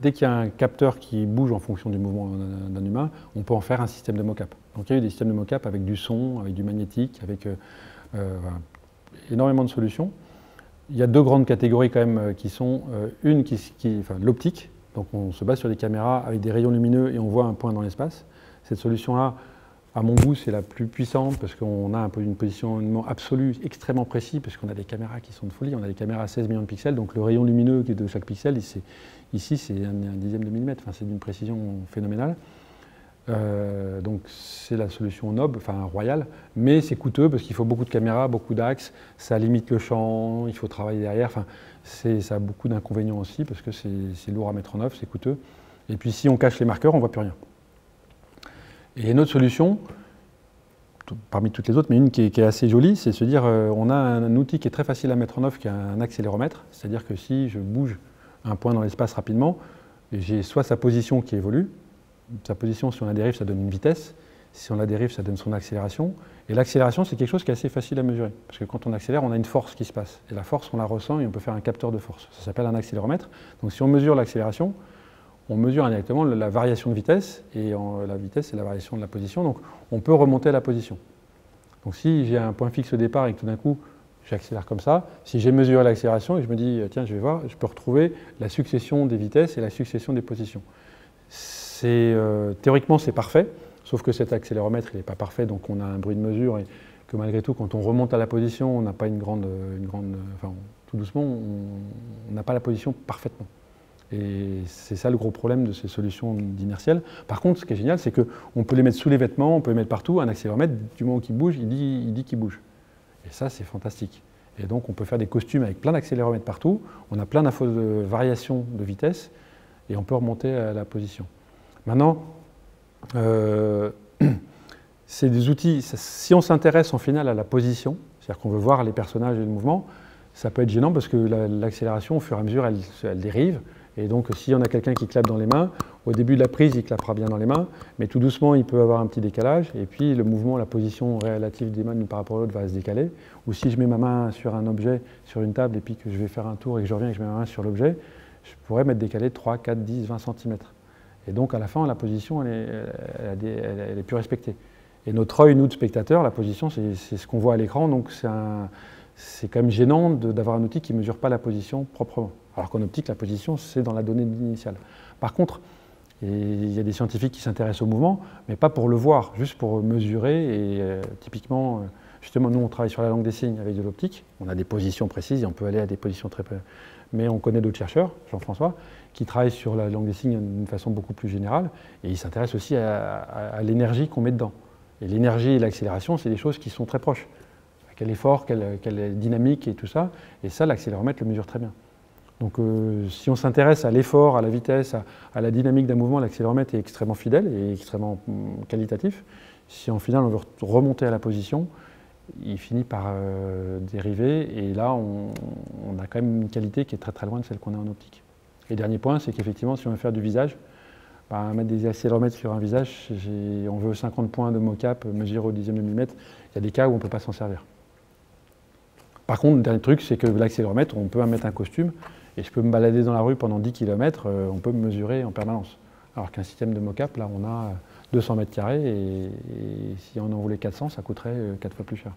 Dès qu'il y a un capteur qui bouge en fonction du mouvement d'un humain, on peut en faire un système de mocap. Donc il y a eu des systèmes de mocap avec du son, avec du magnétique, avec énormément de solutions. Il y a deux grandes catégories quand même qui sont une l'optique. Donc on se base sur des caméras avec des rayons lumineux et on voit un point dans l'espace. Cette solution-là, à mon goût, c'est la plus puissante parce qu'on a une positionnement absolu extrêmement précis parce qu'on a des caméras qui sont de folie. On a des caméras à 16 millions de pixels, donc le rayon lumineux de chaque pixel, ici c'est un dixième de millimètre. Enfin, c'est d'une précision phénoménale. Donc c'est la solution noble, enfin royale, mais c'est coûteux parce qu'il faut beaucoup de caméras, beaucoup d'axes, ça limite le champ, il faut travailler derrière. Enfin, ça a beaucoup d'inconvénients aussi parce que c'est lourd à mettre en œuvre, c'est coûteux. Et puis si on cache les marqueurs, on ne voit plus rien. Et une autre solution, parmi toutes les autres, mais une qui est assez jolie, c'est de se dire on a un outil qui est très facile à mettre en œuvre, qui est un accéléromètre. C'est-à-dire que si je bouge un point dans l'espace rapidement, j'ai soit sa position qui évolue, sa position si on la dérive ça donne une vitesse, si on la dérive ça donne son accélération. Et l'accélération c'est quelque chose qui est assez facile à mesurer, parce que quand on accélère on a une force qui se passe. Et la force on la ressent et on peut faire un capteur de force. Ça s'appelle un accéléromètre. Donc si on mesure l'accélération, on mesure indirectement la variation de vitesse, et la vitesse c'est la variation de la position, donc on peut remonter à la position. Donc si j'ai un point fixe au départ et que tout d'un coup j'accélère comme ça, si j'ai mesuré l'accélération et je me dis tiens je vais voir, je peux retrouver la succession des vitesses et la succession des positions. Théoriquement c'est parfait, sauf que cet accéléromètre il n'est pas parfait, donc on a un bruit de mesure et que malgré tout quand on remonte à la position on n'a pas enfin tout doucement on n'a pas la position parfaitement. Et c'est ça le gros problème de ces solutions d'inertiel. Par contre, ce qui est génial, c'est qu'on peut les mettre sous les vêtements, on peut les mettre partout. Un accéléromètre, du moment qu'il bouge, il dit qu'il bouge. Et ça, c'est fantastique. Et donc, on peut faire des costumes avec plein d'accéléromètres partout. On a plein d'infos de variation de vitesse et on peut remonter à la position. Maintenant, c'est des outils. Si on s'intéresse en final à la position, c'est-à-dire qu'on veut voir les personnages et le mouvement, ça peut être gênant parce que l'accélération, au fur et à mesure, elle dérive. Et donc, s'il y en a quelqu'un qui clappe dans les mains, au début de la prise, il clappera bien dans les mains, mais tout doucement, il peut avoir un petit décalage, et puis le mouvement, la position relative des mains l'une par rapport à l'autre va se décaler. Ou si je mets ma main sur un objet, sur une table, et puis que je vais faire un tour et que je reviens et que je mets ma main sur l'objet, je pourrais m'être décalé de 3, 4, 10, 20 cm. Et donc, à la fin, la position, elle est plus respectée. Et notre œil, nous, de spectateurs, la position, c'est ce qu'on voit à l'écran, donc c'est quand même gênant d'avoir un outil qui ne mesure pas la position proprement. Alors qu'en optique, la position, c'est dans la donnée initiale. Par contre, il y a des scientifiques qui s'intéressent au mouvement, mais pas pour le voir, juste pour mesurer. Et typiquement, justement, nous, on travaille sur la langue des signes avec de l'optique. On a des positions précises et on peut aller à des positions très peu. Mais on connaît d'autres chercheurs, Jean-François, qui travaillent sur la langue des signes d'une façon beaucoup plus générale. Et ils s'intéressent aussi à l'énergie qu'on met dedans. Et l'énergie et l'accélération, c'est des choses qui sont très proches. Quel effort, quelle dynamique et tout ça. Et ça, l'accéléromètre le mesure très bien. Donc si on s'intéresse à l'effort, à la vitesse, à la dynamique d'un mouvement, l'accéléromètre est extrêmement fidèle et extrêmement qualitatif. Si en final on veut remonter à la position, il finit par dériver et là on a quand même une qualité qui est très très loin de celle qu'on a en optique. Et dernier point, c'est qu'effectivement si on veut faire du visage, mettre des accéléromètres sur un visage, on veut 50 points de mocap mesurés au dixième de millimètre, il y a des cas où on ne peut pas s'en servir. Par contre, le dernier truc, c'est que l'accéléromètre, on peut mettre un costume et je peux me balader dans la rue pendant 10 km, on peut me mesurer en permanence. Alors qu'un système de mocap, là, on a 200 mètres carrés et si on en voulait 400, ça coûterait 4 fois plus cher.